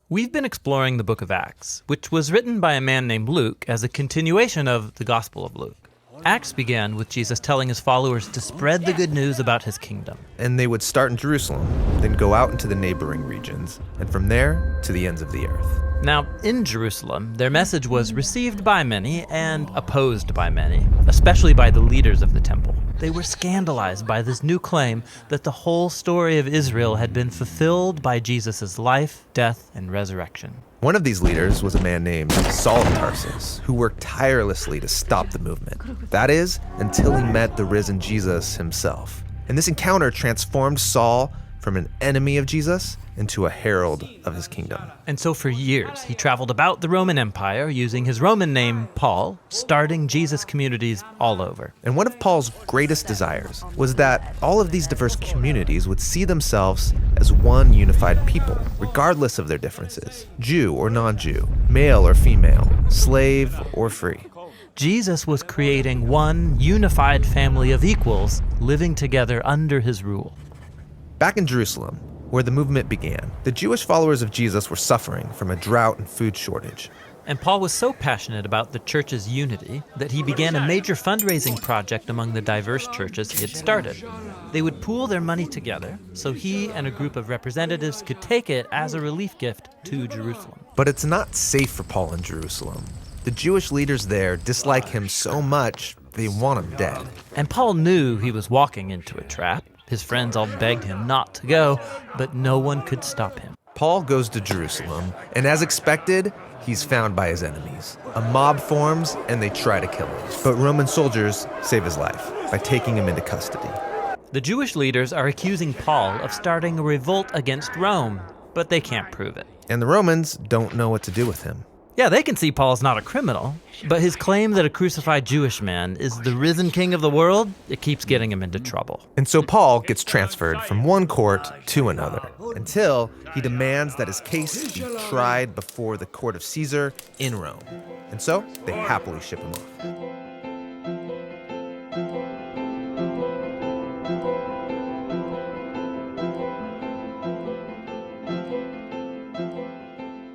We've been exploring the book of Acts, which was written by a man named Luke as a continuation of the Gospel of Luke. Acts began with Jesus telling his followers to spread the good news about his kingdom. And they would start in Jerusalem, then go out into the neighboring regions, and from there to the ends of the earth. Now, in Jerusalem, their message was received by many and opposed by many, especially by the leaders of the temple. They were scandalized by this new claim that the whole story of Israel had been fulfilled by Jesus' life, death, and resurrection. One of these leaders was a man named Saul of Tarsus, who worked tirelessly to stop the movement. That is, until he met the risen Jesus himself. And this encounter transformed Saul from an enemy of Jesus into a herald of his kingdom. And so for years, he traveled about the Roman Empire using his Roman name, Paul, starting Jesus communities all over. And one of Paul's greatest desires was that all of these diverse communities would see themselves as one unified people, regardless of their differences, Jew or non-Jew, male or female, slave or free. Jesus was creating one unified family of equals living together under his rule. Back in Jerusalem, where the movement began, the Jewish followers of Jesus were suffering from a drought and food shortage. And Paul was so passionate about the church's unity that he began a major fundraising project among the diverse churches he had started. They would pool their money together so he and a group of representatives could take it as a relief gift to Jerusalem. But it's not safe for Paul in Jerusalem. The Jewish leaders there dislike him so much, they want him dead. And Paul knew he was walking into a trap. His friends all begged him not to go, but no one could stop him. Paul goes to Jerusalem, and as expected, he's found by his enemies. A mob forms, and they try to kill him. But Roman soldiers save his life by taking him into custody. The Jewish leaders are accusing Paul of starting a revolt against Rome, but they can't prove it. And the Romans don't know what to do with him. Yeah, they can see Paul's not a criminal, but his claim that a crucified Jewish man is the risen king of the world, it keeps getting him into trouble. And so Paul gets transferred from one court to another until he demands that his case be tried before the court of Caesar in Rome. And so they happily ship him off.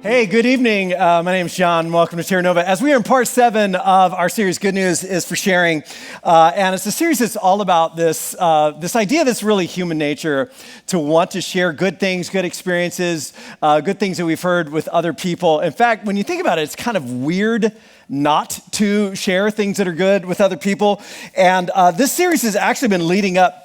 Hey, good evening. My name is John. Welcome to Terra Nova. As we are in part 7 of our series, Good News is for Sharing, and it's a series that's all about this idea that's really human nature, to want to share good things, good experiences, good things that we've heard with other people. In fact, when you think about it, it's kind of weird not to share things that are good with other people. And this series has actually been leading up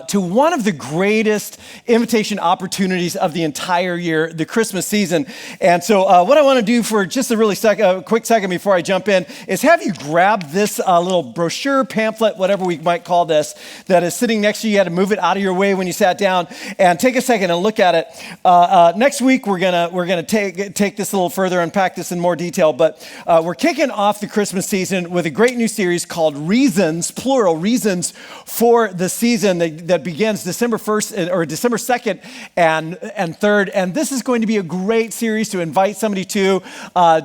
to one of the greatest invitation opportunities of the entire year, the Christmas season. And so what I want to do for just a quick second before I jump in is have you grab this little brochure, pamphlet, whatever we might call this, that is sitting next to you. You had to move it out of your way when you sat down, and take a second and look at it. Next week, we're gonna take this a little further, unpack this in more detail, but we're kicking off the Christmas season with a great new series called Reasons, plural, Reasons for the Season, that begins December 1st or December 2nd and 3rd. And this is going to be a great series to invite somebody to,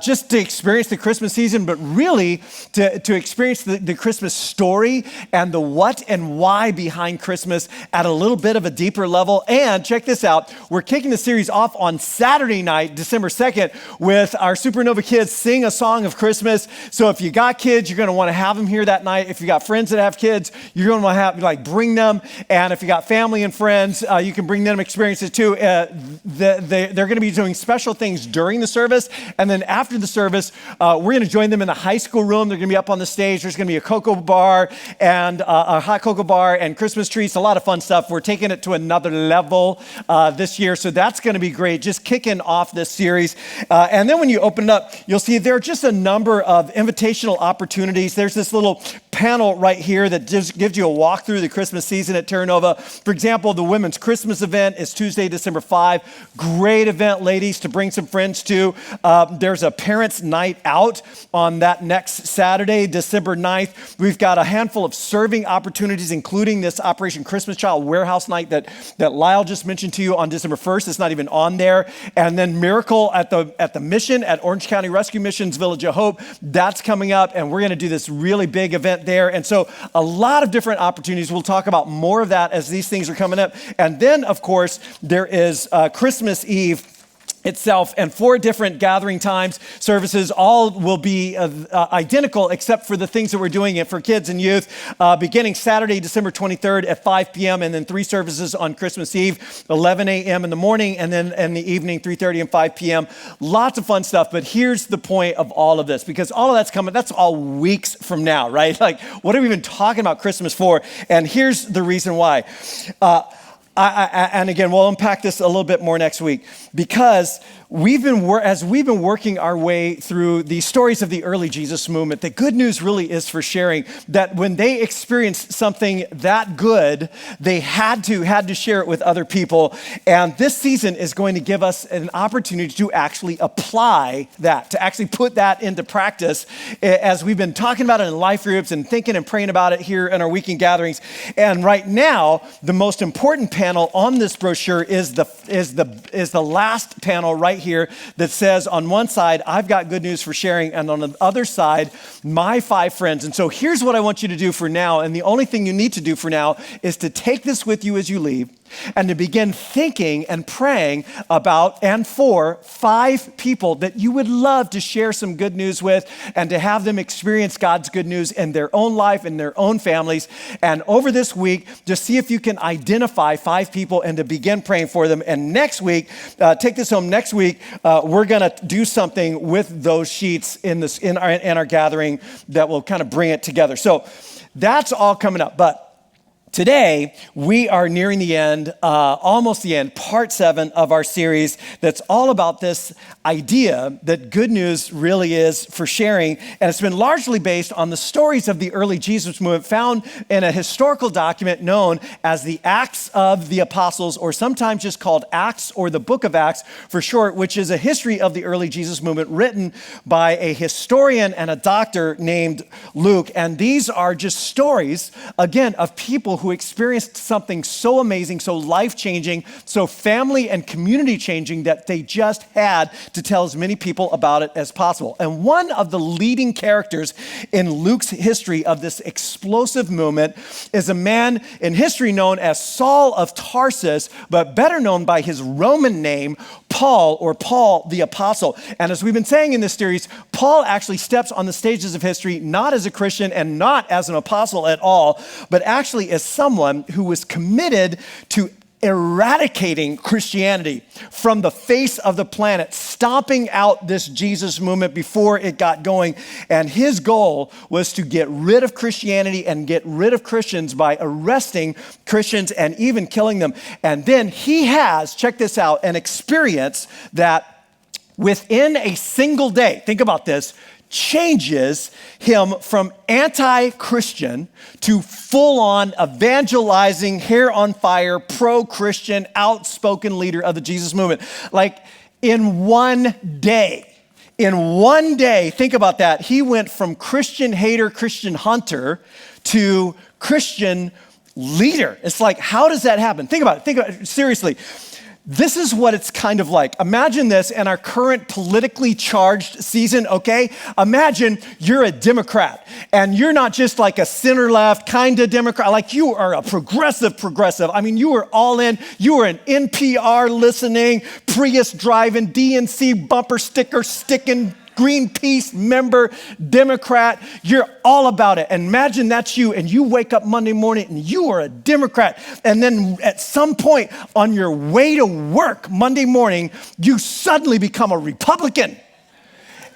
just to experience the Christmas season, but really to experience the Christmas story and the what and why behind Christmas at a little bit of a deeper level. And check this out. We're kicking the series off on Saturday night, December 2nd, with our Supernova kids sing a song of Christmas. So if you got kids, you're going to want to have them here that night. If you got friends that have kids, you're going to want to have, bring them. And if you got family and friends, you can bring them experiences too. They're going to be doing special things during the service. And then after the service, we're going to join them in the high school room. They're going to be up on the stage. There's going to be a cocoa bar and a hot cocoa bar and Christmas trees, a lot of fun stuff. We're taking it to another level this year. So that's going to be great, just kicking off this series. And then when you open it up, you'll see there are just a number of invitational opportunities. There's this little panel right here that just gives you a walk through the Christmas season at Terra Nova. For example, the Women's Christmas event is Tuesday, December 5. Great event, ladies, to bring some friends to. There's a parents' night out on that next Saturday, December 9th. We've got a handful of serving opportunities, including this Operation Christmas Child Warehouse Night that Lyle just mentioned to you on December 1st. It's not even on there. And then Miracle at the Mission at Orange County Rescue Mission's Village of Hope. That's coming up, and we're going to do this really big event there. And so a lot of different opportunities. We'll talk about more of that as these things are coming up. And then, of course, there is Christmas Eve. itself, and 4 different gathering times, services. All will be identical except for the things that we're doing it for kids and youth, beginning Saturday, December 23rd at 5 p.m., and then 3 services on Christmas Eve, 11 a.m. in the morning, and then in the evening, 3:30 and 5 p.m. Lots of fun stuff, but here's the point of all of this, because all of that's coming, that's all weeks from now, right? Like, what are we even talking about Christmas for? And here's the reason why. And again, we'll unpack this a little bit more next week, because as we've been working our way through the stories of the early Jesus movement, the good news really is for sharing that when they experienced something that good, they had to share it with other people. And this season is going to give us an opportunity to actually apply that, to actually put that into practice, as we've been talking about it in life groups and thinking and praying about it here in our weekend gatherings. And right now, the most important panel on this brochure is the last panel right here that says, on one side, I've got good news for sharing, and on the other side, my 5 friends. And so here's what I want you to do for now, and the only thing you need to do for now is to take this with you as you leave, and to begin thinking and praying about and for 5 people that you would love to share some good news with, and to have them experience God's good news in their own life, in their own families. And over this week, just see if you can identify 5 people and to begin praying for them. And next week, take this home. Next week, we're going to do something with those sheets in our gathering that will kind of bring it together. So that's all coming up. But today, we are nearing the end, almost the end, part 7 of our series that's all about this idea that good news really is for sharing. And it's been largely based on the stories of the early Jesus movement found in a historical document known as the Acts of the Apostles, or sometimes just called Acts, or the Book of Acts for short, which is a history of the early Jesus movement written by a historian and a doctor named Luke. And these are just stories, again, of people who experienced something so amazing, so life-changing, so family and community-changing that they just had to tell as many people about it as possible. And one of the leading characters in Luke's history of this explosive movement is a man in history known as Saul of Tarsus, but better known by his Roman name, Paul, or Paul the Apostle. And as we've been saying in this series, Paul actually steps on the stages of history not as a Christian and not as an apostle at all, but actually as someone who was committed to eradicating Christianity from the face of the planet, stomping out this Jesus movement before it got going. And his goal was to get rid of Christianity and get rid of Christians by arresting Christians and even killing them. And then he has, check this out, an experience that within a single day, think about this, changes him from anti-Christian to full-on evangelizing, hair on fire, pro-Christian, outspoken leader of the Jesus movement. Like in one day, think about that, he went from Christian hater, Christian hunter to Christian leader. It's like, how does that happen? Think about it, seriously. This is what it's kind of like. Imagine this in our current politically charged season, okay? Imagine you're a Democrat, and you're not just like a center-left kind of Democrat, like you are a progressive. I mean, you are all in. You are an NPR listening, Prius driving, DNC bumper sticker sticking, Greenpeace member, Democrat. You're all about it. And imagine that's you, and you wake up Monday morning and you are a Democrat. And then at some point on your way to work Monday morning, you suddenly become a Republican.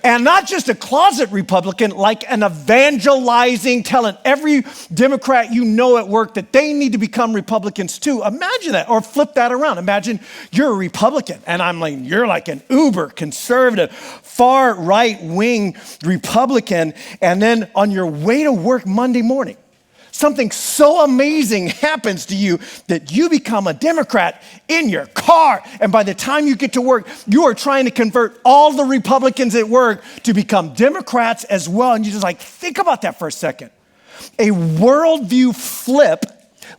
And not just a closet Republican, like an evangelizing, telling every Democrat you know at work that they need to become Republicans too. Imagine that, or flip that around. Imagine you're a Republican, and I'm like, you're like an uber conservative, far right-wing Republican, and then on your way to work Monday morning, something so amazing happens to you that you become a Democrat in your car. And by the time you get to work, you are trying to convert all the Republicans at work to become Democrats as well. And you just like, think about that for a second. A worldview flip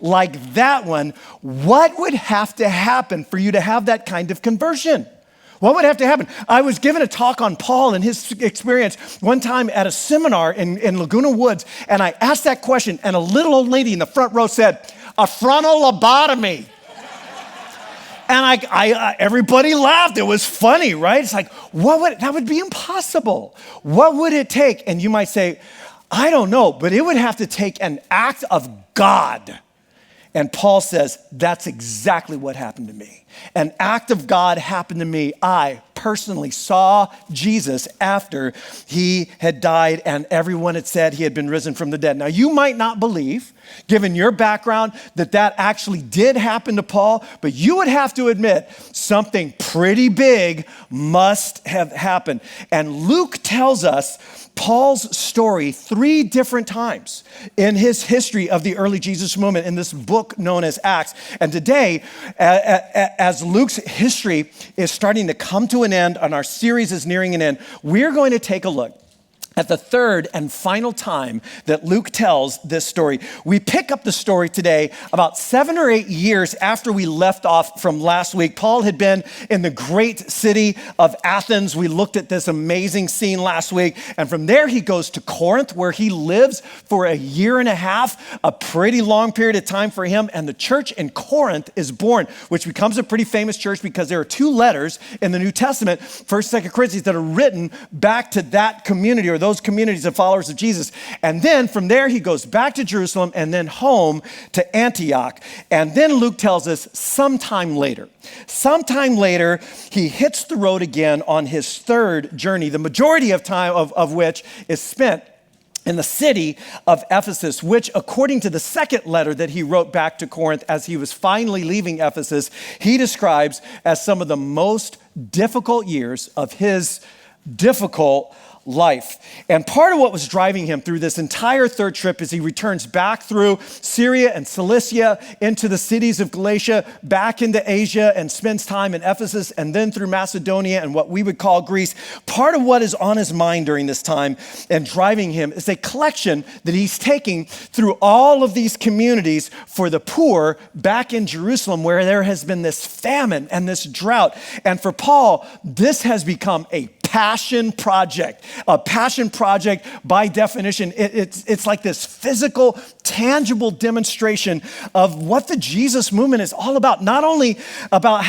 like that one, what would have to happen for you to have that kind of conversion? What would have to happen? I was given a talk on Paul and his experience one time at a seminar in Laguna Woods, and I asked that question, and a little old lady in the front row said, a frontal lobotomy. everybody laughed. It was funny, right? It's like, that would be impossible. What would it take? And you might say, I don't know, but it would have to take an act of God. And Paul says, that's exactly what happened to me. An act of God happened to me. I personally saw Jesus after he had died and everyone had said he had been risen from the dead. Now, you might not believe, given your background, that actually did happen to Paul, but you would have to admit something pretty big must have happened. And Luke tells us Paul's story 3 different times in his history of the early Jesus movement in this book known as Acts. And today, as Luke's history is starting to come to an end and our series is nearing an end, we're going to take a look at the third and final time that Luke tells this story. We pick up the story today about 7 or 8 years after we left off from last week. Paul had been in the great city of Athens. We looked at this amazing scene last week. And from there, he goes to Corinth, where he lives for a year and a half, a pretty long period of time for him. And the church in Corinth is born, which becomes a pretty famous church because there are 2 letters in the New Testament, 1st and 2nd Corinthians, that are written back to that community or those communities of followers of Jesus. And then from there, he goes back to Jerusalem and then home to Antioch. And then Luke tells us sometime later, he hits the road again on his 3rd journey, the majority of time of which is spent in the city of Ephesus, which according to the 2nd letter that he wrote back to Corinth as he was finally leaving Ephesus, he describes as some of the most difficult years of his difficult life. And part of what was driving him through this entire 3rd trip is he returns back through Syria and Cilicia into the cities of Galatia, back into Asia, and spends time in Ephesus and then through Macedonia and what we would call Greece. Part of what is on his mind during this time and driving him is a collection that he's taking through all of these communities for the poor back in Jerusalem, where there has been this famine and this drought. And for Paul, this has become a passion project. A passion project, by definition, it's like this physical, tangible demonstration of what the Jesus movement is all about. Not only about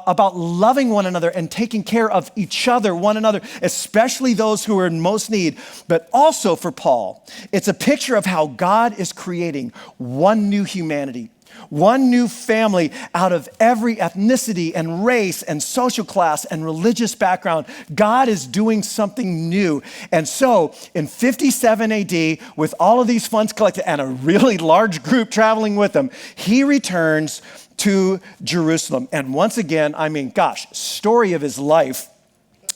about loving one another and taking care of each other, one another, especially those who are in most need, but also for Paul, it's a picture of how God is creating one new humanity, one new family out of every ethnicity and race and social class and religious background. God is doing something new. And so in 57 AD, with all of these funds collected and a really large group traveling with him, he returns to Jerusalem. And once again, story of his life.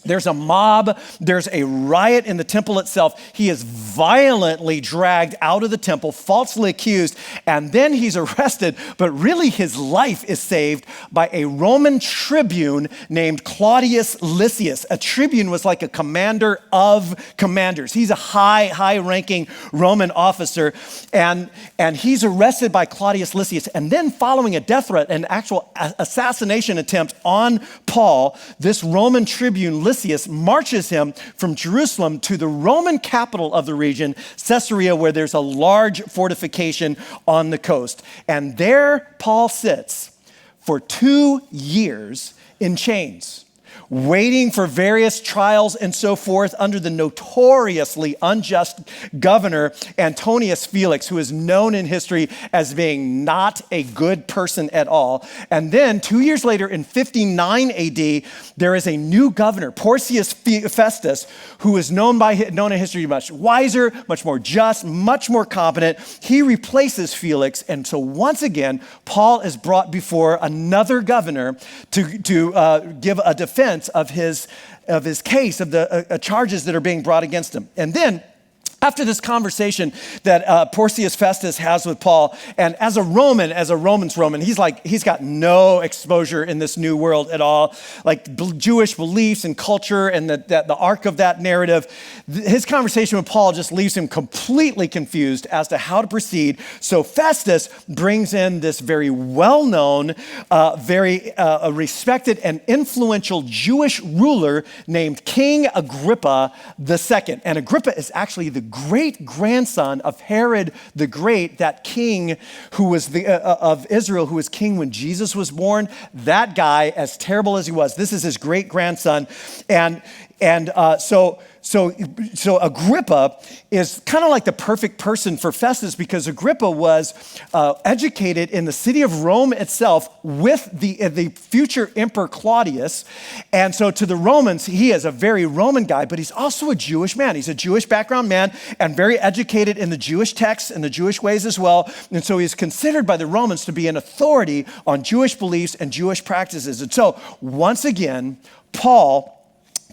There's a mob, there's a riot in the temple itself. He is violently dragged out of the temple, falsely accused, and then he's arrested. But really his life is saved by a Roman tribune named Claudius Lysias. A tribune was like a commander of commanders. He's a high-ranking Roman officer, and he's arrested by Claudius Lysias. And then following a death threat, an actual assassination attempt on Paul, this Roman tribune Lysias marches him from Jerusalem to the Roman capital of the region, Caesarea, where there's a large fortification on the coast. And there Paul sits for 2 years in chains, waiting for various trials and so forth under the notoriously unjust governor Antonius Felix, who is known in history as being not a good person at all. And then 2 years later in 59 AD, there is a new governor, Porcius Festus, who is known in history much wiser, much more just, much more competent. He replaces Felix. And so once again, Paul is brought before another governor to give a defense of his case, of the charges that are being brought against him. And then after this conversation that Porcius Festus has with Paul, and as a Roman's Roman, he's got no exposure in this new world at all, like Jewish beliefs and culture and the arc of that narrative. His conversation with Paul just leaves him completely confused as to how to proceed. So Festus brings in this very well-known, very respected and influential Jewish ruler named King Agrippa II. And Agrippa is actually the great-grandson of Herod the Great, that king who was of Israel, who was king when Jesus was born. That guy, as terrible as he was, this is his great-grandson. So Agrippa is kind of like the perfect person for Festus, because Agrippa was educated in the city of Rome itself with the future Emperor Claudius. And so to the Romans, he is a very Roman guy, but he's also a Jewish man. He's a Jewish background man and very educated in the Jewish texts and the Jewish ways as well. And so he's considered by the Romans to be an authority on Jewish beliefs and Jewish practices. And so once again, Paul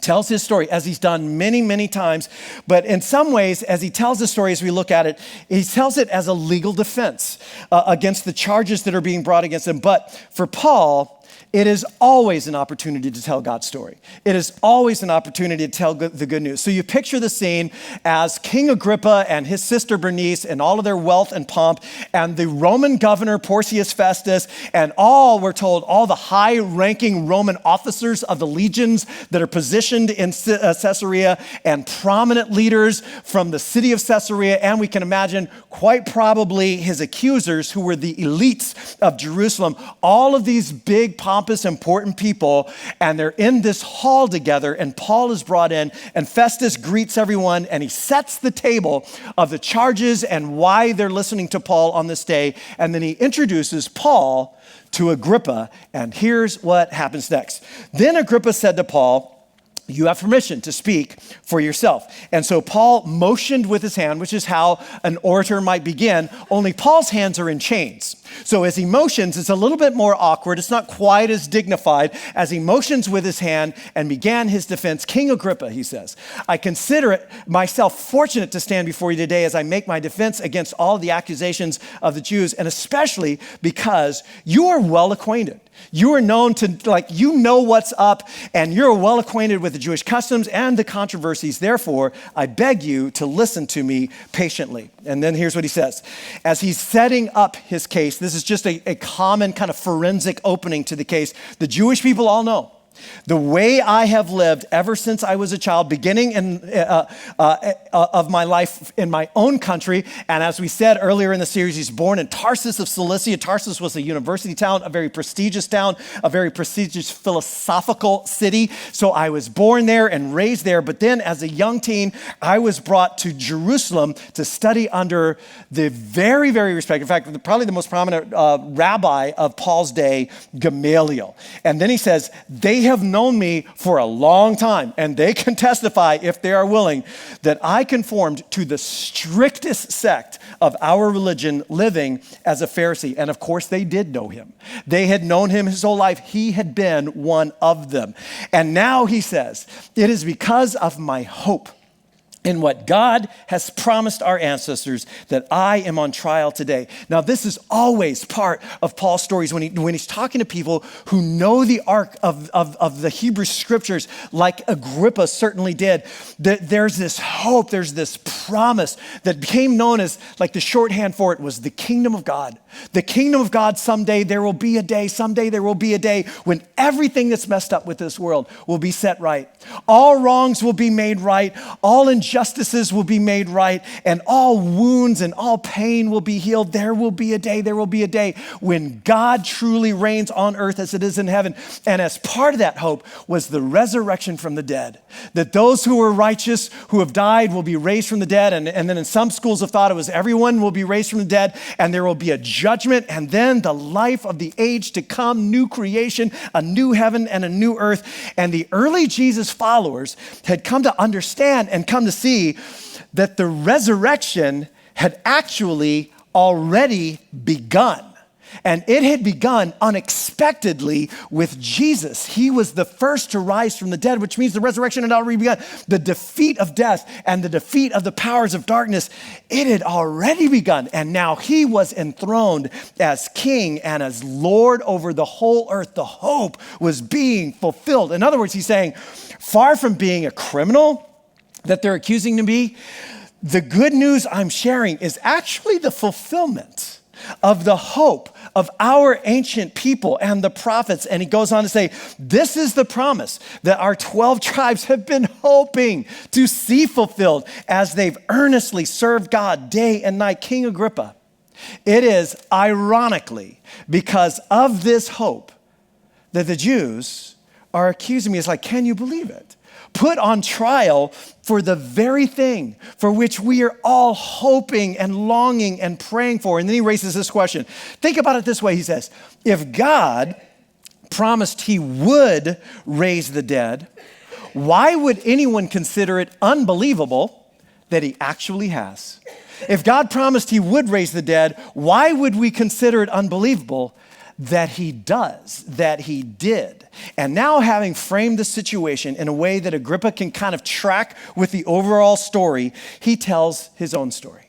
tells his story, as he's done many, many times. But in some ways, as he tells the story, as we look at it, he tells it as a legal defense against the charges that are being brought against him. But for Paul, it is always an opportunity to tell God's story. It is always an opportunity to tell the good news. So you picture the scene as King Agrippa and his sister Bernice and all of their wealth and pomp, and the Roman governor Porcius Festus, and we're told, all the high-ranking Roman officers of the legions that are positioned in Caesarea, and prominent leaders from the city of Caesarea, and we can imagine quite probably his accusers, who were the elites of Jerusalem. All of these big, pompous, important people, and they're in this hall together, and Paul is brought in, and Festus greets everyone, and he sets the table of the charges and why they're listening to Paul on this day, and then he introduces Paul to Agrippa, and here's what happens next. Then Agrippa said to Paul, "You have permission to speak for yourself." And so Paul motioned with his hand, which is how an orator might begin, only Paul's hands are in chains. So as he motions, it's a little bit more awkward. It's not quite as dignified. As he motions with his hand and began his defense, "King Agrippa," he says, "I consider it myself fortunate to stand before you today as I make my defense against all the accusations of the Jews, and especially because you are well acquainted. You are known to, you know what's up, and you're well acquainted with the Jewish customs and the controversies. Therefore, I beg you to listen to me patiently." And then here's what he says. As he's setting up his case, this is just a common kind of forensic opening to the case. The Jewish people all know the way I have lived ever since I was a child, beginning of my life in my own country. And as we said earlier in the series, he's born in Tarsus of Cilicia. Tarsus was a university town, a very prestigious town, a very prestigious philosophical city. So I was born there and raised there. But then as a young teen, I was brought to Jerusalem to study under the very, very respected, in fact, probably the most prominent rabbi of Paul's day, Gamaliel. And then he says, they have known me for a long time, and they can testify, if they are willing, that I conformed to the strictest sect of our religion, living as a Pharisee. And of course, they did know him. They had known him his whole life. He had been one of them. And now he says, it is because of my hope in what God has promised our ancestors that I am on trial today. Now, this is always part of Paul's stories when he's talking to people who know the arc of the Hebrew scriptures, like Agrippa certainly did. There's this hope, there's this promise that became known as, like, the shorthand for it was the kingdom of God. The kingdom of God, someday there will be a day when everything that's messed up with this world will be set right. All wrongs will be made right. All injustices will be made right. And all wounds and all pain will be healed. There will be a day when God truly reigns on earth as it is in heaven. And as part of that hope was the resurrection from the dead. That those who are righteous, who have died, will be raised from the dead. And then in some schools of thought, it was everyone will be raised from the dead, and there will be a judgment, and then the life of the age to come, new creation, a new heaven and a new earth. And the early Jesus followers had come to understand and come to see that the resurrection had actually already begun. And it had begun unexpectedly with Jesus. He was the first to rise from the dead, which means the resurrection had already begun. The defeat of death and the defeat of the powers of darkness, it had already begun. And now he was enthroned as king and as Lord over the whole earth. The hope was being fulfilled. In other words, he's saying, far from being a criminal that they're accusing to be, the good news I'm sharing is actually the fulfillment of the hope of our ancient people and the prophets. And he goes on to say, this is the promise that our 12 tribes have been hoping to see fulfilled as they've earnestly served God day and night. King Agrippa, it is ironically because of this hope that the Jews are accusing me. It's like, can you believe it? Put on trial for the very thing for which we are all hoping and longing and praying for. And then he raises this question. Think about it this way, he says, if God promised he would raise the dead, why would anyone consider it unbelievable that he actually has? If God promised he would raise the dead, why would we consider it unbelievable that he does, that he did? And now, having framed the situation in a way that Agrippa can kind of track with the overall story, he tells his own story.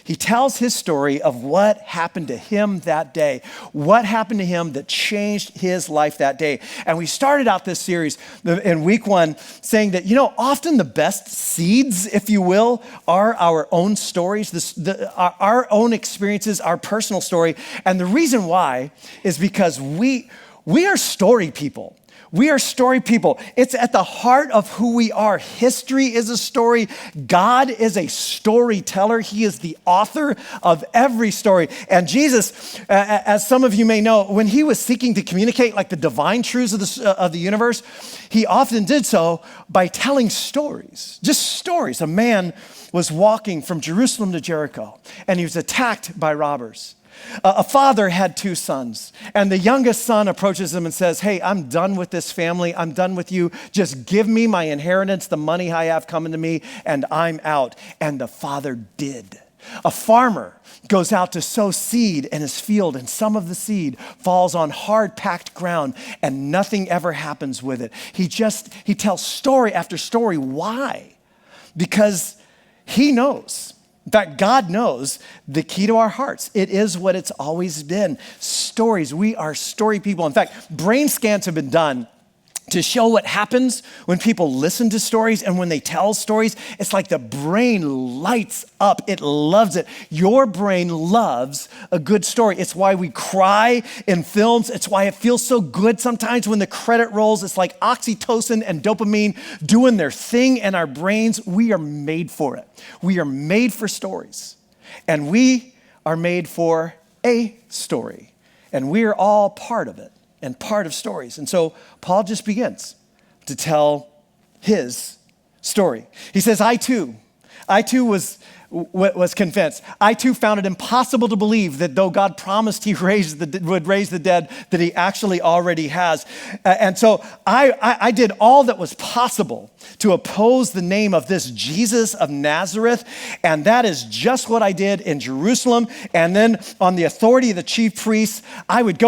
He tells his story of what happened to him that day, what happened to him that changed his life that day. And we started out this series in week 1 saying that, often the best seeds, if you will, are our own stories, our own experiences, our personal story. And the reason why is because we are story people. We are story people. It's at the heart of who we are. History is a story. God is a storyteller. He is the author of every story. And Jesus, as some of you may know, when he was seeking to communicate like the divine truths of the universe, he often did so by telling stories, just stories. A man was walking from Jerusalem to Jericho, and he was attacked by robbers. A father had 2 sons, and the youngest son approaches him and says, hey, I'm done with this family. I'm done with you. Just give me my inheritance, the money I have coming to me, and I'm out. And the father did. A farmer goes out to sow seed in his field, and some of the seed falls on hard packed ground, and nothing ever happens with it. He tells story after story. Why? Because he knows. In fact, God knows the key to our hearts. It is what it's always been. Stories. We are story people. In fact, brain scans have been done to show what happens when people listen to stories and when they tell stories. It's like the brain lights up. It loves it. Your brain loves a good story. It's why we cry in films. It's why it feels so good sometimes when the credit rolls. It's like oxytocin and dopamine doing their thing in our brains. We are made for it. We are made for stories. And we are made for a story. And we are all part of it. And part of stories. And so Paul just begins to tell his story. He says, I too was convinced. I too found it impossible to believe that though God promised he would raise the dead, that he actually already has. And so I did all that was possible to oppose the name of this Jesus of Nazareth. And that is just what I did in Jerusalem. And then on the authority of the chief priests, I would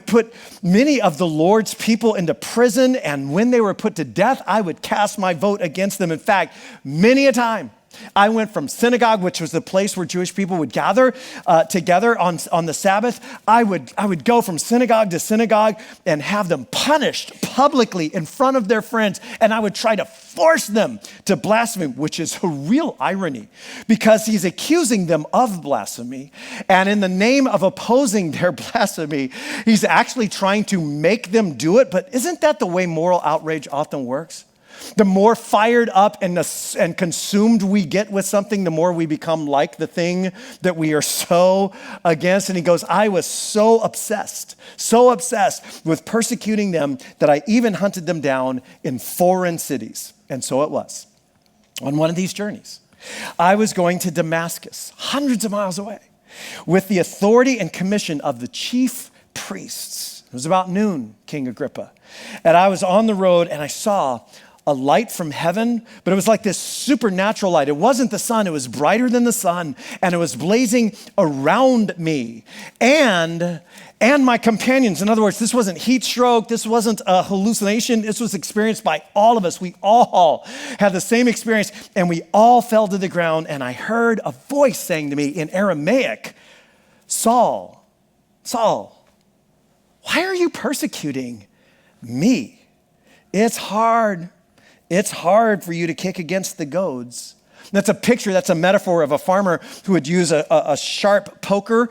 put many of the Lord's people into prison. And when they were put to death, I would cast my vote against them. In fact, many a time, I went from synagogue, which was the place where Jewish people would gather together on the Sabbath. I would go from synagogue to synagogue and have them punished publicly in front of their friends. And I would try to force them to blaspheme, which is a real irony because he's accusing them of blasphemy. And in the name of opposing their blasphemy, he's actually trying to make them do it. But isn't that the way moral outrage often works? The more fired up and consumed we get with something, the more we become like the thing that we are so against. And he goes, I was so obsessed with persecuting them that I even hunted them down in foreign cities. And so it was. On one of these journeys, I was going to Damascus, hundreds of miles away, with the authority and commission of the chief priests. It was about noon, King Agrippa. And I was on the road and I saw a light from heaven, but it was like this supernatural light. It wasn't the sun, it was brighter than the sun, and it was blazing around me and my companions. In other words, this wasn't heat stroke, this wasn't a hallucination, this was experienced by all of us. We all had the same experience, and we all fell to the ground, and I heard a voice saying to me in Aramaic, Saul, Saul, why are you persecuting me? It's hard for you to kick against the goads. That's a picture, that's a metaphor of a farmer who would use a sharp poker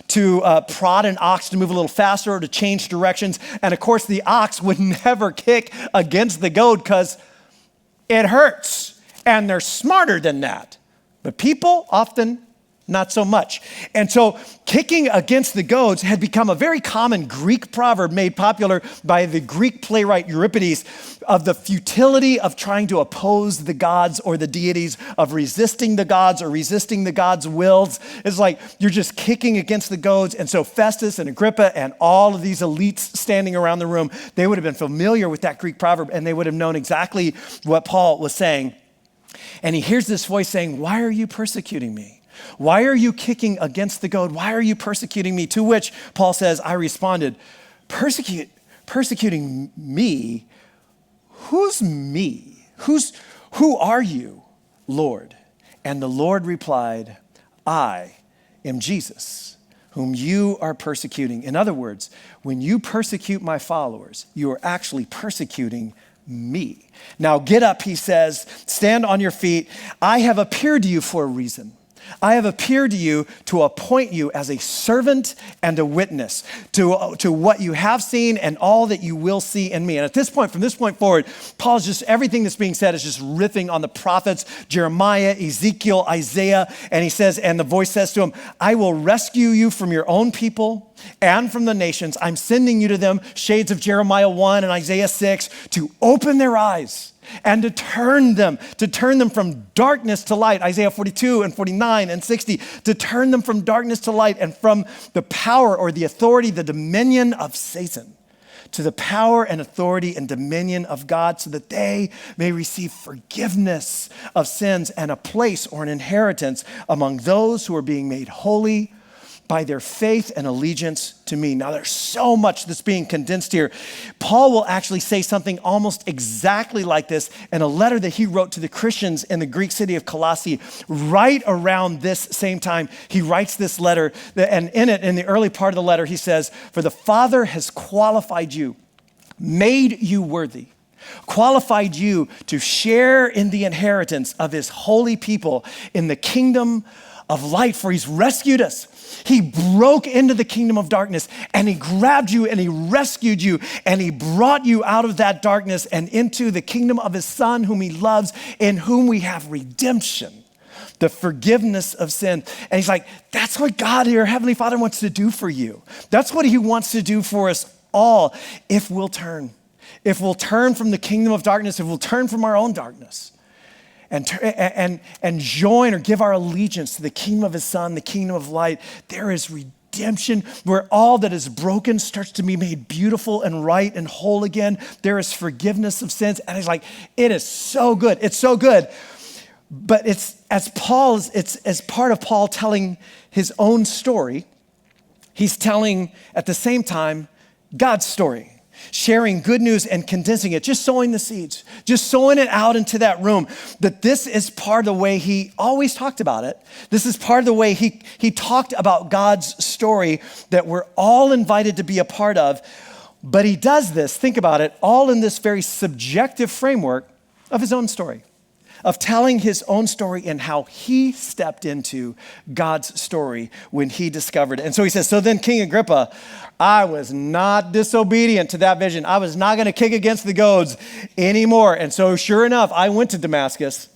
to prod an ox to move a little faster or to change directions. And of course, the ox would never kick against the goad because it hurts. And they're smarter than that. But people often not so much. And so kicking against the goads had become a very common Greek proverb made popular by the Greek playwright Euripides of the futility of trying to oppose the gods or the deities, of resisting the gods or resisting the gods' wills. It's like you're just kicking against the goads. And so Festus and Agrippa and all of these elites standing around the room, they would have been familiar with that Greek proverb and they would have known exactly what Paul was saying. And he hears this voice saying, "Why are you persecuting me? Why are you kicking against the goad? Why are you persecuting me?" To which Paul says, I responded, persecuting me? Who's me? Who are you, Lord? And the Lord replied, I am Jesus, whom you are persecuting. In other words, when you persecute my followers, you are actually persecuting me. Now get up, he says, stand on your feet. I have appeared to you for a reason. I have appeared to you to appoint you as a servant and a witness to what you have seen and all that you will see in me. And at this point, from this point forward, Paul's just, everything that's being said is just riffing on the prophets, Jeremiah, Ezekiel, Isaiah. And he says, and the voice says to him, I will rescue you from your own people and from the nations. I'm sending you to them, shades of Jeremiah 1 and Isaiah 6, to open their eyes and to turn them from darkness to light, Isaiah 42 and 49 and 60, to turn them from darkness to light and from the power or the authority, the dominion of Satan, to the power and authority and dominion of God, so that they may receive forgiveness of sins and a place or an inheritance among those who are being made holy by their faith and allegiance to me. Now, there's so much that's being condensed here. Paul will actually say something almost exactly like this in a letter that he wrote to the Christians in the Greek city of Colossae. Right around this same time, he writes this letter, and in it, in the early part of the letter, he says, "For the Father has qualified you, made you worthy, qualified you to share in the inheritance of his holy people in the kingdom of light, for he's rescued us. He broke into the kingdom of darkness and he grabbed you and he rescued you and he brought you out of that darkness and into the kingdom of his Son whom he loves, in whom we have redemption, the forgiveness of sin." And he's like, that's what God, your Heavenly Father, wants to do for you. That's what he wants to do for us all if we'll turn. If we'll turn from the kingdom of darkness, if we'll turn from our own darkness and join or give our allegiance to the kingdom of his Son, the kingdom of light, there is redemption where all that is broken starts to be made beautiful and right and whole again. There is forgiveness of sins. And he's like, it is so good. It's so good. But it's as part of Paul telling his own story, he's telling at the same time God's story. Sharing good news and condensing it, just sowing the seeds, just sowing it out into that room. That this is part of the way he always talked about it. This is part of the way he talked about God's story that we're all invited to be a part of. But he does this, think about it, all in this very subjective framework of his own story, of telling his own story and how he stepped into God's story when he discovered it. And so he says, so then King Agrippa, I was not disobedient to that vision. I was not going to kick against the goads anymore. And so sure enough, I went to Damascus.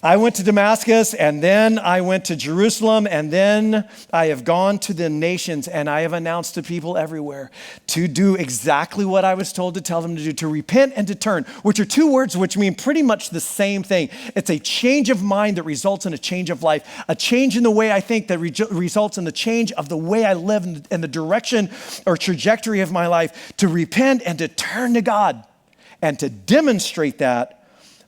And then I went to Jerusalem, and then I have gone to the nations, and I have announced to people everywhere to do exactly what I was told to tell them to do, to repent and to turn, which are two words which mean pretty much the same thing. It's a change of mind that results in a change of life, a change in the way I think that results in the change of the way I live and the direction or trajectory of my life, to repent and to turn to God and to demonstrate that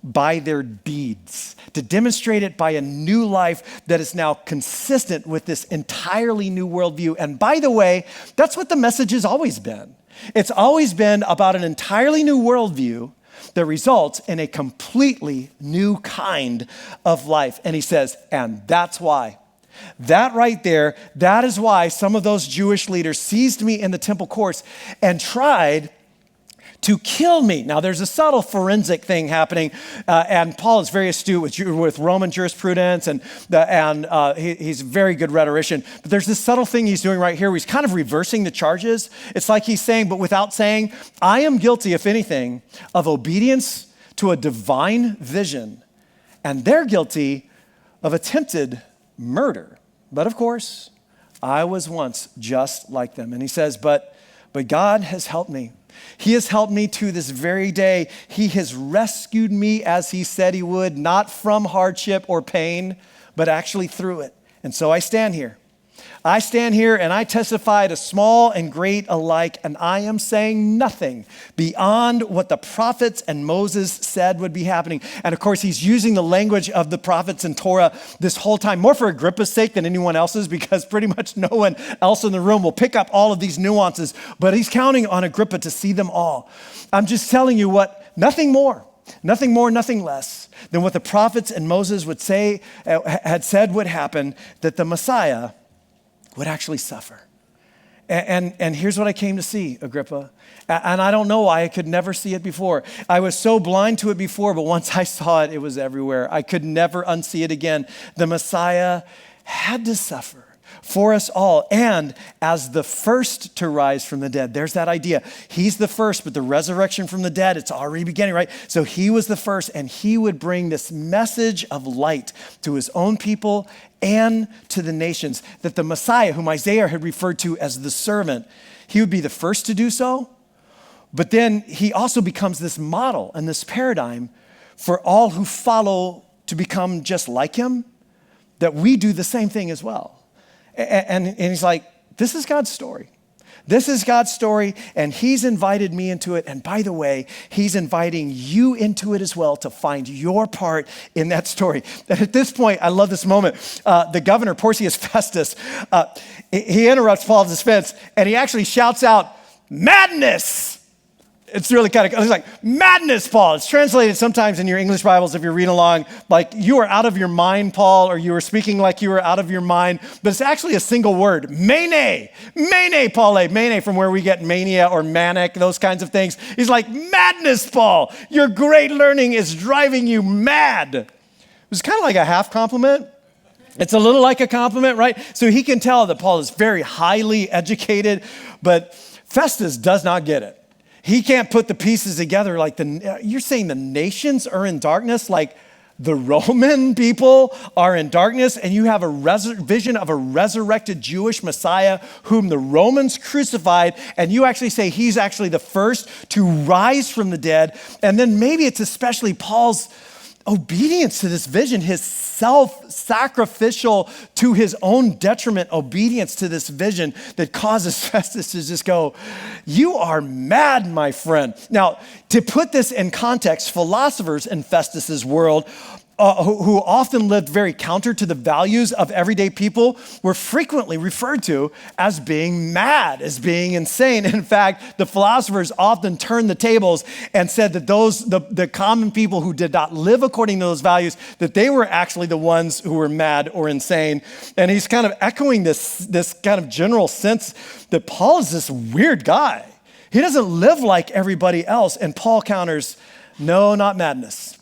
by their deeds, to demonstrate it by a new life that is now consistent with this entirely new worldview. And by the way, that's what the message has always been. It's always been about an entirely new worldview that results in a completely new kind of life. And he says, and that's why. That right there, that is why some of those Jewish leaders seized me in the temple courts and tried to kill me. Now, there's a subtle forensic thing happening, and Paul is very astute with Roman jurisprudence, and he's a very good rhetorician. But there's this subtle thing he's doing right here where he's kind of reversing the charges. It's like he's saying, but without saying, I am guilty, if anything, of obedience to a divine vision, and they're guilty of attempted murder. But of course, I was once just like them. And he says, but God has helped me. He has helped me to this very day. He has rescued me as he said he would, not from hardship or pain, but actually through it. And so I stand here. I stand here and I testify to small and great alike, and I am saying nothing beyond what the prophets and Moses said would be happening. And of course, he's using the language of the prophets and Torah this whole time, more for Agrippa's sake than anyone else's, because pretty much no one else in the room will pick up all of these nuances, but he's counting on Agrippa to see them all. I'm just telling you nothing more, nothing less than what the prophets and Moses had said would happen, that the Messiah would actually suffer. And here's what I came to see, Agrippa. And I don't know why I could never see it before. I was so blind to it before, but once I saw it, it was everywhere. I could never unsee it again. The Messiah had to suffer for us all, and as the first to rise from the dead. There's that idea. He's the first, but the resurrection from the dead, it's already beginning, right? So he was the first, and he would bring this message of light to his own people and to the nations, that the Messiah, whom Isaiah had referred to as the servant, he would be the first to do so, but then he also becomes this model and this paradigm for all who follow to become just like him, that we do the same thing as well. And he's like, this is God's story. This is God's story, and he's invited me into it. And by the way, he's inviting you into it as well to find your part in that story. And at this point, I love this moment. The governor, Porcius Festus, he interrupts Paul's defense, and he actually shouts out, madness! It's really it's like, madness, Paul. It's translated sometimes in your English Bibles if you're reading along, like you are out of your mind, Paul, or you were speaking like you were out of your mind, but it's actually a single word, mene, Paul, mene, from where we get mania or manic, those kinds of things. He's like, madness, Paul. Your great learning is driving you mad. It was kind of like a half compliment. It's a little like a compliment, right? So he can tell that Paul is very highly educated, but Festus does not get it. He can't put the pieces together like you're saying the nations are in darkness, like the Roman people are in darkness, and you have a vision of a resurrected Jewish Messiah whom the Romans crucified, and you actually say he's actually the first to rise from the dead. And then maybe it's especially Paul's obedience to this vision, his self-sacrificial, to his own detriment obedience to this vision that causes Festus to just go, you are mad, my friend. Now, to put this in context, philosophers in Festus's world, who often lived very counter to the values of everyday people, were frequently referred to as being mad, as being insane. In fact, the philosophers often turned the tables and said that the common people who did not live according to those values, that they were actually the ones who were mad or insane. And he's kind of echoing this kind of general sense that Paul is this weird guy. He doesn't live like everybody else. And Paul counters, no, not madness.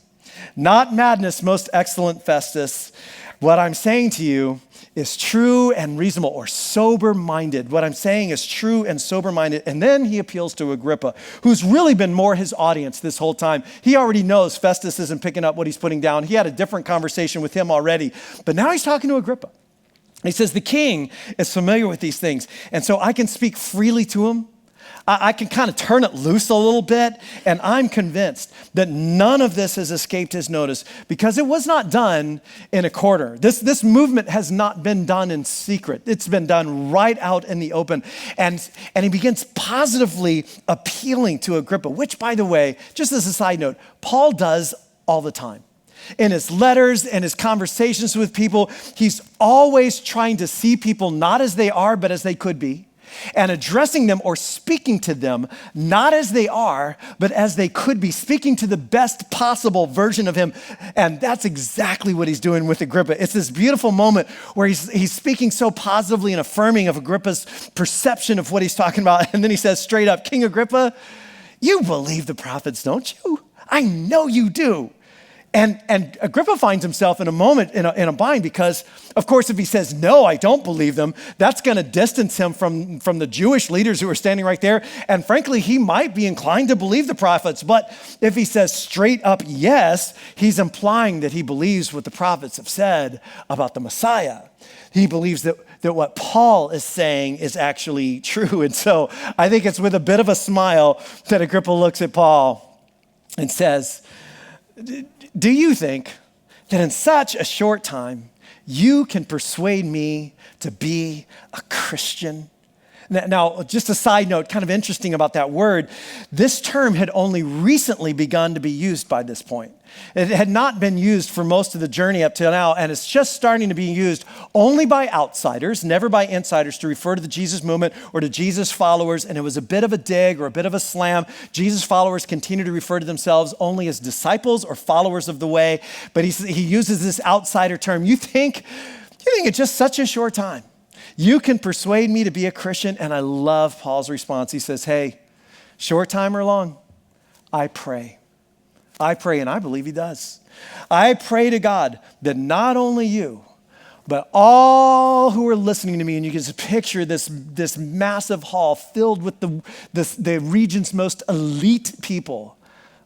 Not madness, most excellent Festus. What I'm saying to you is true and reasonable, or sober-minded. What I'm saying is true and sober-minded. And then he appeals to Agrippa, who's really been more his audience this whole time. He already knows Festus isn't picking up what he's putting down. He had a different conversation with him already. But now he's talking to Agrippa. He says, the king is familiar with these things, and so I can speak freely to him. I can kind of turn it loose a little bit, and I'm convinced that none of this has escaped his notice, because it was not done in a corner. This movement has not been done in secret. It's been done right out in the open. And he begins positively appealing to Agrippa, which, by the way, just as a side note, Paul does all the time. In his letters and his conversations with people, he's always trying to see people not as they are, but as they could be, and addressing them or speaking to them not as they are, but as they could be, speaking to the best possible version of him. And that's exactly what he's doing with Agrippa. It's this beautiful moment where he's speaking so positively and affirming of Agrippa's perception of what he's talking about. And then he says straight up, King Agrippa, You believe the prophets, don't you? I know you do. And Agrippa finds himself in a moment in a bind because, of course, if he says, no, I don't believe them, that's going to distance him from the Jewish leaders who are standing right there. And frankly, he might be inclined to believe the prophets. But if he says straight up yes, he's implying that he believes what the prophets have said about the Messiah. He believes that what Paul is saying is actually true. And so I think it's with a bit of a smile that Agrippa looks at Paul and says, do you think that in such a short time, you can persuade me to be a Christian? Now, just a side note, kind of interesting about that word, this term had only recently begun to be used by this point. It had not been used for most of the journey up till now, and it's just starting to be used only by outsiders, never by insiders, to refer to the Jesus movement or to Jesus followers, and it was a bit of a dig or a bit of a slam. Jesus followers continue to refer to themselves only as disciples or followers of the way, but he uses this outsider term. You think it's just such a short time. You can persuade me to be a Christian, and I love Paul's response. He says, hey, short time or long, I pray, and I believe he does. I pray to God that not only you, but all who are listening to me, and you can just picture this massive hall filled with the region's most elite people,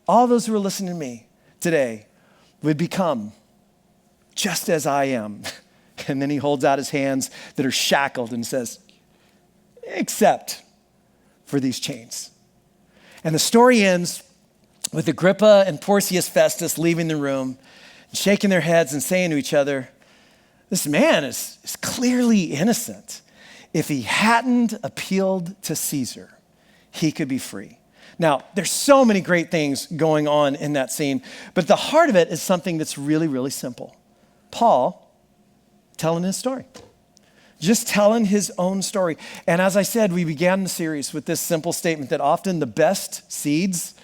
all those who are listening to me today would become just as I am. And then he holds out his hands that are shackled and says, except for these chains. And the story ends with Agrippa and Porcius Festus leaving the room, shaking their heads and saying to each other, this man is clearly innocent. If he hadn't appealed to Caesar, he could be free. Now, there's so many great things going on in that scene, but the heart of it is something that's really, really simple. Paul telling his story, just telling his own story. And as I said, we began the series with this simple statement that often the best seeds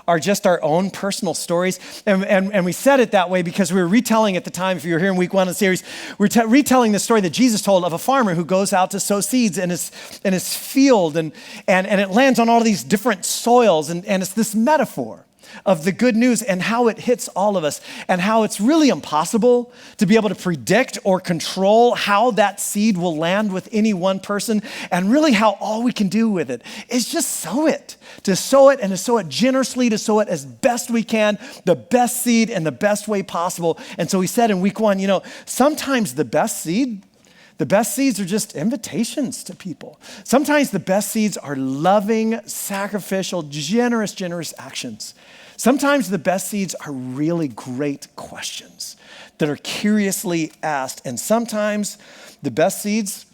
are just our own personal stories. And we said it that way because we were retelling at the time, if you were here in week 1 of the series, we're retelling the story that Jesus told of a farmer who goes out to sow seeds in his field and it lands on all of these different soils. And it's this metaphor of the good news and how it hits all of us and how it's really impossible to be able to predict or control how that seed will land with any one person, and really how all we can do with it is just sow it, to sow it and to sow it generously, to sow it as best we can, the best seed in the best way possible. And so we said in week 1, sometimes the best seeds are just invitations to people. Sometimes the best seeds are loving, sacrificial, generous actions. Sometimes the best seeds are really great questions that are curiously asked. And sometimes the best seeds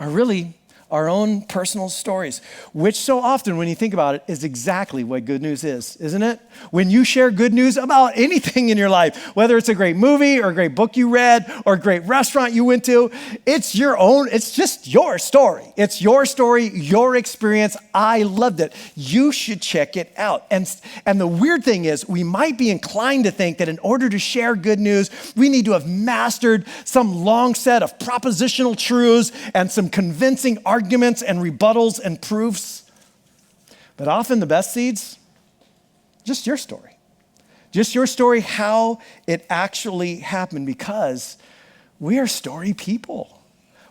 are really our own personal stories, which so often, when you think about it, is exactly what good news is, isn't it? When you share good news about anything in your life, whether it's a great movie or a great book you read or a great restaurant you went to, it's just your story. It's your story, your experience. I loved it. You should check it out. And the weird thing is, we might be inclined to think that in order to share good news, we need to have mastered some long set of propositional truths and some convincing arguments and rebuttals and proofs. But often the best seeds, just your story. Just your story, how it actually happened, because we are story people.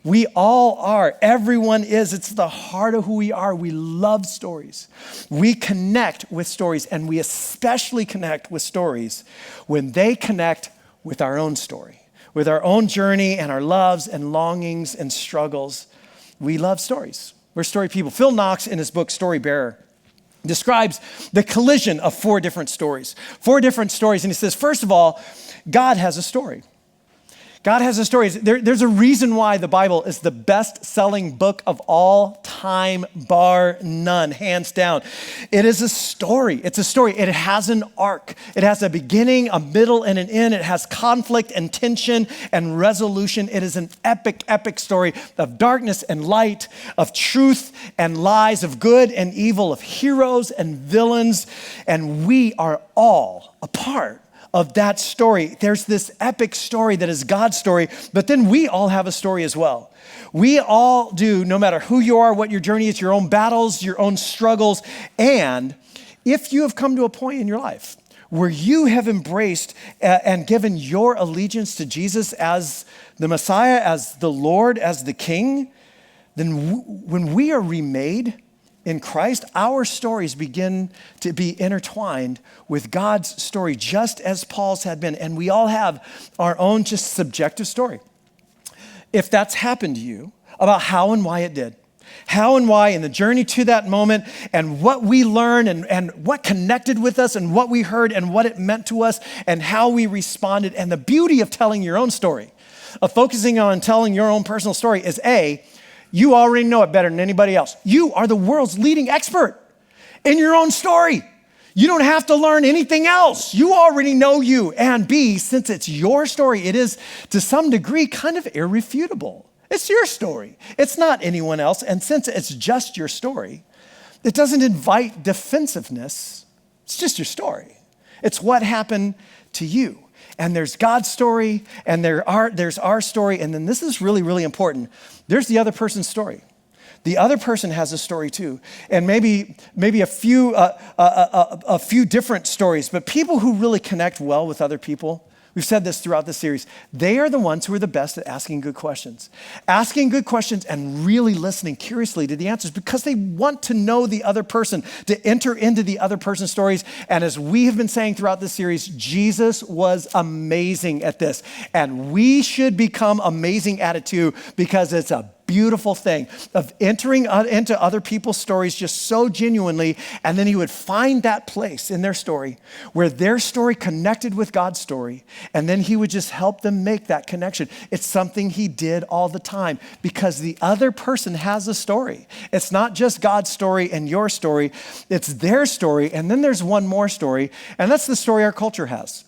We all are. Everyone is. It's the heart of who we are. We love stories. We connect with stories, and we especially connect with stories when they connect with our own story, with our own journey and our loves and longings and struggles. We love stories. We're story people. Phil Knox, in his book, Story Bearer, describes the collision of 4 different stories. 4 different stories. And he says, first of all, God has a story. God has a story. There's a reason why the Bible is the best-selling book of all time, bar none, hands down. It is a story. It's a story. It has an arc. It has a beginning, a middle, and an end. It has conflict and tension and resolution. It is an epic, epic story of darkness and light, of truth and lies, of good and evil, of heroes and villains. And we are all a part of that story. There's this epic story that is God's story, but then we all have a story as well. We all do, no matter who you are, what your journey is, your own battles, your own struggles, and if you have come to a point in your life where you have embraced and given your allegiance to Jesus as the Messiah, as the Lord, as the King, then when we are remade in Christ, our stories begin to be intertwined with God's story, just as Paul's had been. And we all have our own just subjective story. If that's happened to you, about how and why it did, how and why in the journey to that moment, and what we learned and what connected with us and what we heard and what it meant to us and how we responded. And the beauty of telling your own story, of focusing on telling your own personal story is you already know it better than anybody else. You are the world's leading expert in your own story. You don't have to learn anything else. You already know you. And B, since it's your story, it is to some degree kind of irrefutable. It's your story. It's not anyone else. And since it's just your story, it doesn't invite defensiveness. It's just your story. It's what happened to you. And there's God's story, and there's our story, and then this is really, really important. There's the other person's story. The other person has a story too, and maybe a few different stories. But people who really connect well with other people, we've said this throughout the series, they are the ones who are the best at asking good questions. Asking good questions and really listening curiously to the answers because they want to know the other person, to enter into the other person's stories. And as we have been saying throughout this series, Jesus was amazing at this. And we should become amazing at it too because it's a beautiful thing of entering into other people's stories just so genuinely, and then he would find that place in their story where their story connected with God's story, and then he would just help them make that connection. It's something he did all the time because the other person has a story. It's not just God's story and your story, it's their story, and then there's one more story, and that's the story our culture has.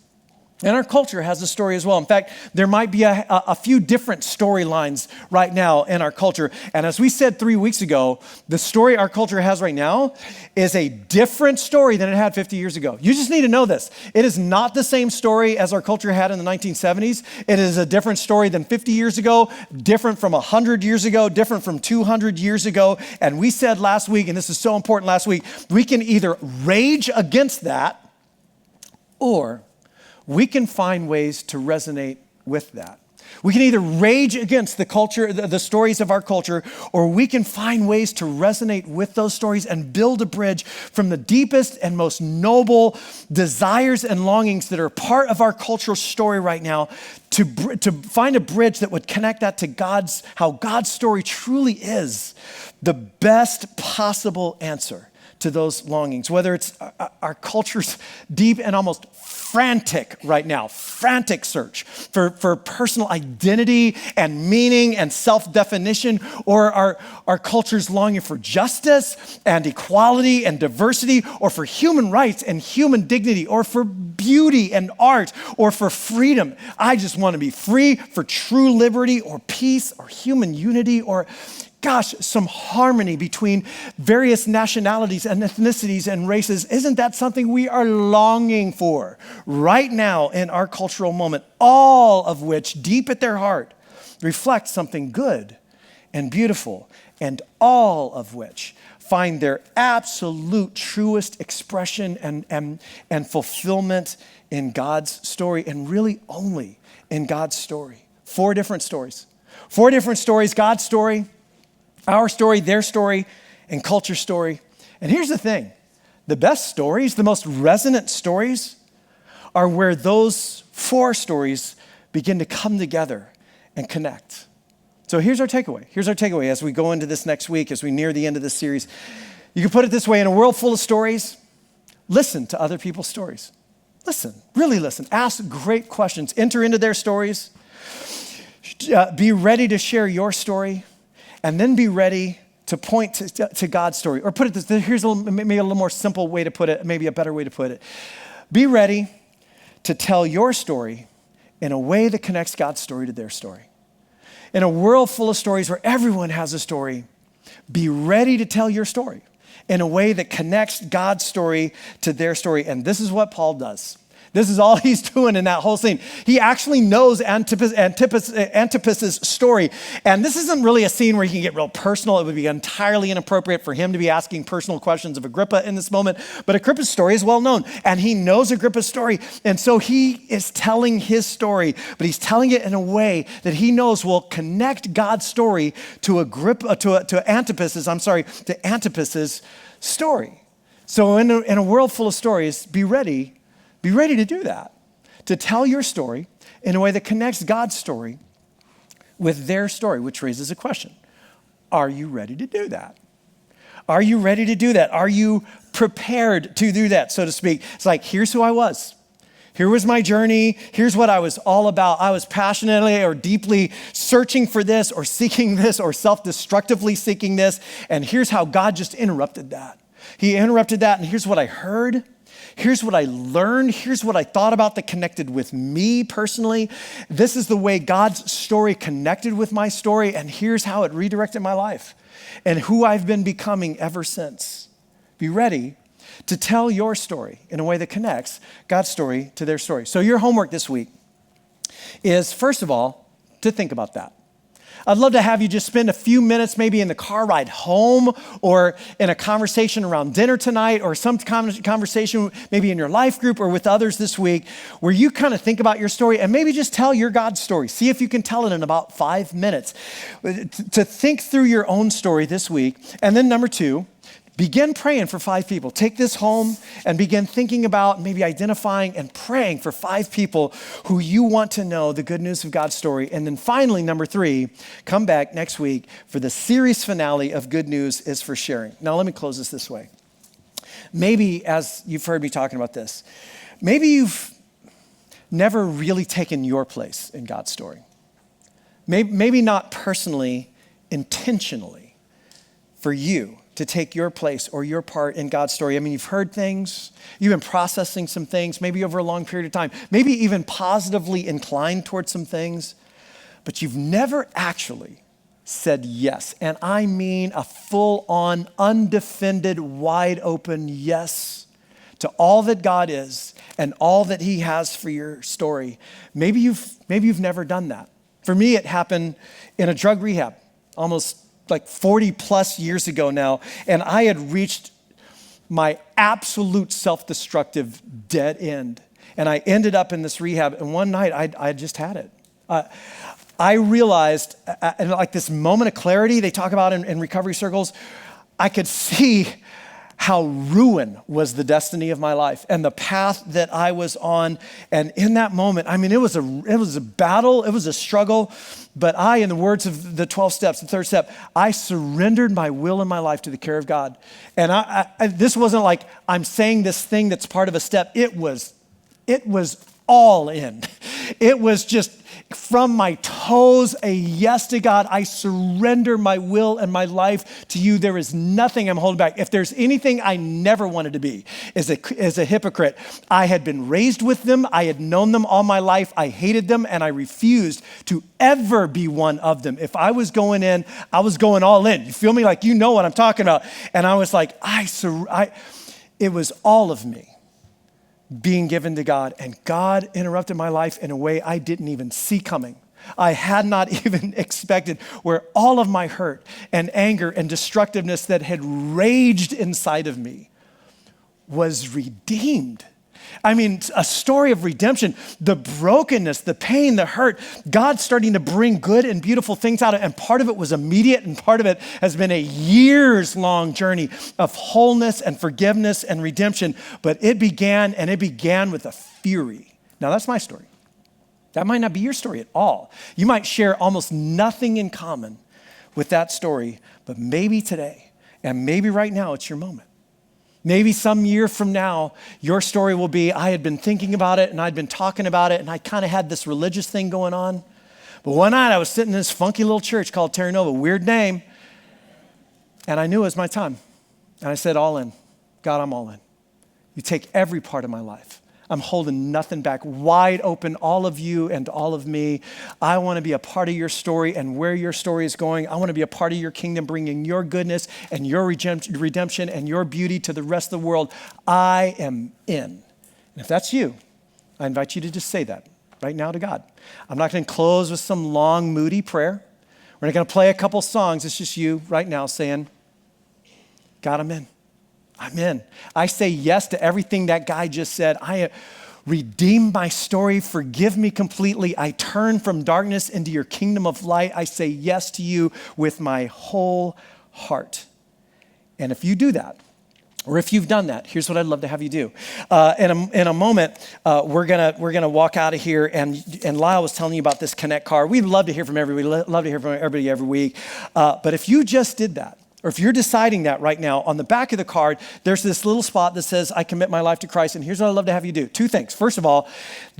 And our culture has a story as well. In fact, there might be a few different storylines right now in our culture. And as we said 3 weeks ago, the story our culture has right now is a different story than it had 50 years ago. You just need to know this. It is not the same story as our culture had in the 1970s. It is a different story than 50 years ago, different from 100 years ago, different from 200 years ago. And we said last week, and this is so important last week, we can either rage against that or we can find ways to resonate with that. We can either rage against the culture, the stories of our culture, or we can find ways to resonate with those stories and build a bridge from the deepest and most noble desires and longings that are part of our cultural story right now to find a bridge that would connect that to how God's story truly is the best possible answer to those longings, whether it's our culture's deep and almost frantic right now, frantic search for personal identity and meaning and self-definition, or our culture's longing for justice and equality and diversity, or for human rights and human dignity, or for beauty and art, or for freedom. I just want to be free, for true liberty or peace or human unity, or some harmony between various nationalities and ethnicities and races. Isn't that something we are longing for right now in our cultural moment? All of which, deep at their heart, reflect something good and beautiful, and all of which find their absolute truest expression and fulfillment in God's story, and really only in God's story. 4 different stories. 4 different stories: God's story, our story, their story, and culture story. And here's the thing. The best stories, the most resonant stories, are where those 4 stories begin to come together and connect. So here's our takeaway. Here's our takeaway as we go into this next week, as we near the end of this series. You can put it this way: in a world full of stories, listen to other people's stories. Listen, really listen. Ask great questions. Enter into their stories. Be ready to share your story. And then be ready to point to God's story. Or put it this, here's maybe a little more simple way to put it, maybe a better way to put it. Be ready to tell your story in a way that connects God's story to their story. In a world full of stories where everyone has a story, be ready to tell your story in a way that connects God's story to their story. And this is what Paul does. This is all he's doing in that whole scene. He actually knows Antipas's story. And this isn't really a scene where he can get real personal. It would be entirely inappropriate for him to be asking personal questions of Agrippa in this moment. But Agrippa's story is well known, and he knows Agrippa's story. And so he is telling his story, but he's telling it in a way that he knows will connect God's story to Antipas's story. So in a world full of stories, be ready to do that, to tell your story in a way that connects God's story with their story, which raises a question. Are you ready to do that? Are you ready to do that? Are you prepared to do that, so to speak? It's like, here's who I was. Here was my journey. Here's what I was all about. I was passionately or deeply searching for this or seeking this or self-destructively seeking this. And here's how God just interrupted that. He interrupted that, and here's what I heard. Here's what I learned. Here's what I thought about that connected with me personally. This is the way God's story connected with my story, and here's how it redirected my life and who I've been becoming ever since. Be ready to tell your story in a way that connects God's story to their story. So your homework this week is, first of all, to think about that. I'd love to have you just spend a few minutes maybe in the car ride home or in a conversation around dinner tonight or some conversation maybe in your life group or with others this week where you kind of think about your story and maybe just tell your God story. See if you can tell it in about 5 minutes. To think through your own story this week. And then number 2, begin praying for 5 people. Take this home and begin thinking about, maybe identifying and praying for 5 people who you want to know the good news of God's story. And then finally, number 3, come back next week for the series finale of Good News is for Sharing. Now, let me close this way. Maybe, as you've heard me talking about this, maybe you've never really taken your place in God's story. Maybe not personally, intentionally, for you to take your place or your part in God's story. I mean, you've heard things, you've been processing some things, maybe over a long period of time, maybe even positively inclined towards some things, but you've never actually said yes. And I mean a full-on, undefended, wide-open yes to all that God is and all that he has for your story. Maybe you've never done that. For me, it happened in a drug rehab, almost like 40 plus years ago now, and I had reached my absolute self-destructive dead end. And I ended up in this rehab, and one night I just had it. I realized, in like this moment of clarity they talk about in recovery circles, I could see how ruin was the destiny of my life and the path that I was on. And in that moment, I mean, it was a battle, it was a struggle, but I, in the words of the 12 steps, the third step, I surrendered my will and my life to the care of God. And this wasn't like I'm saying this thing that's part of a step. It was all in. It was just from my toes, a yes to God. I surrender my will and my life to you. There is nothing I'm holding back. If there's anything I never wanted to be is a hypocrite. I had been raised with them. I had known them all my life. I hated them, and I refused to ever be one of them. If I was going in, I was going all in. You feel me? Like, you know what I'm talking about. And I was like, it was all of me being given to God, and God interrupted my life in a way I didn't even see coming. I had not even expected, where all of my hurt and anger and destructiveness that had raged inside of me was redeemed. I mean, a story of redemption, the brokenness, the pain, the hurt, God starting to bring good and beautiful things out of it. And part of it was immediate, and part of it has been a years-long journey of wholeness and forgiveness and redemption. But it began with a fury. Now, that's my story. That might not be your story at all. You might share almost nothing in common with that story, but maybe today, and maybe right now, it's your moment. Maybe some year from now, your story will be, I had been thinking about it and I'd been talking about it and I kind of had this religious thing going on. But one night I was sitting in this funky little church called Terra Nova, weird name, and I knew it was my time. And I said, all in. God, I'm all in. You take every part of my life. I'm holding nothing back, wide open, all of you and all of me. I want to be a part of your story and where your story is going. I want to be a part of your kingdom, bringing your goodness and your redemption and your beauty to the rest of the world. I am in. And if that's you, I invite you to just say that right now to God. I'm not going to close with some long, moody prayer. We're not going to play a couple songs. It's just you right now saying, God, I'm in. I'm in. I say yes to everything that guy just said. I redeem my story. Forgive me completely. I turn from darkness into your kingdom of light. I say yes to you with my whole heart. And if you do that, or if you've done that, here's what I'd love to have you do. In a moment, we're gonna walk out of here, and Lyle was telling you about this Connect card. We'd love to hear from everybody. Love to hear from everybody every week. But if you just did that, or if you're deciding that right now, on the back of the card, there's this little spot that says, I commit my life to Christ. And here's what I'd love to have you do. Two things. First of all,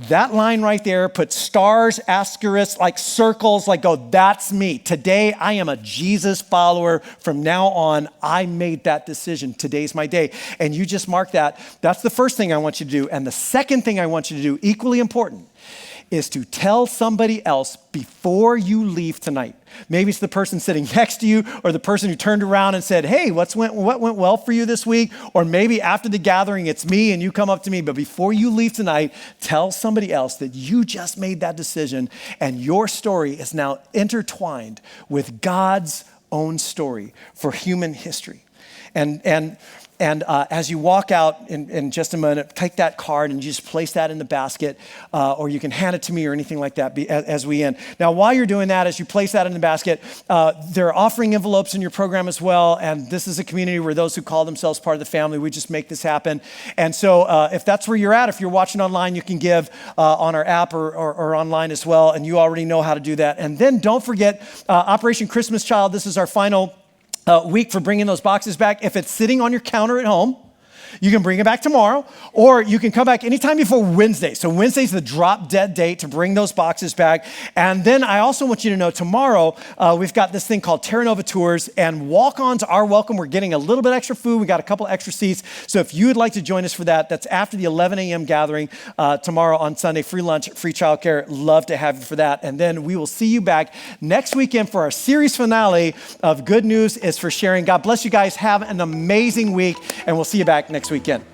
that line right there, put stars, asterisks, like circles, like go, that's me. Today, I am a Jesus follower. From now on, I made that decision. Today's my day. And you just mark that. That's the first thing I want you to do. And the second thing I want you to do, equally important, is to tell somebody else before you leave tonight. Maybe it's the person sitting next to you, or the person who turned around and said, hey, what went well for you this week? Or maybe after the gathering, it's me and you come up to me. But before you leave tonight, tell somebody else that you just made that decision and your story is now intertwined with God's own story for human history. And as you walk out in just a minute, take that card and you just place that in the basket, or you can hand it to me or anything like that as we end. Now, while you're doing that, as you place that in the basket, there are offering envelopes in your program as well. And this is a community where those who call themselves part of the family, we just make this happen. And so if that's where you're at, if you're watching online, you can give on our app or online as well. And you already know how to do that. And then don't forget Operation Christmas Child. This is our final week for bringing those boxes back. If it's sitting on your counter at home, you can bring it back tomorrow, or you can come back anytime before Wednesday. So Wednesday's the drop dead date to bring those boxes back. And then I also want you to know tomorrow, we've got this thing called Terra Nova Tours, and walk-ons are welcome. We're getting a little bit extra food. We got a couple extra seats. So if you would like to join us for that, that's after the 11 a.m. gathering tomorrow on Sunday. Free lunch, free childcare. Love to have you for that. And then we will see you back next weekend for our series finale of Good News is for Sharing. God bless you guys. Have an amazing week, and we'll see you back next weekend.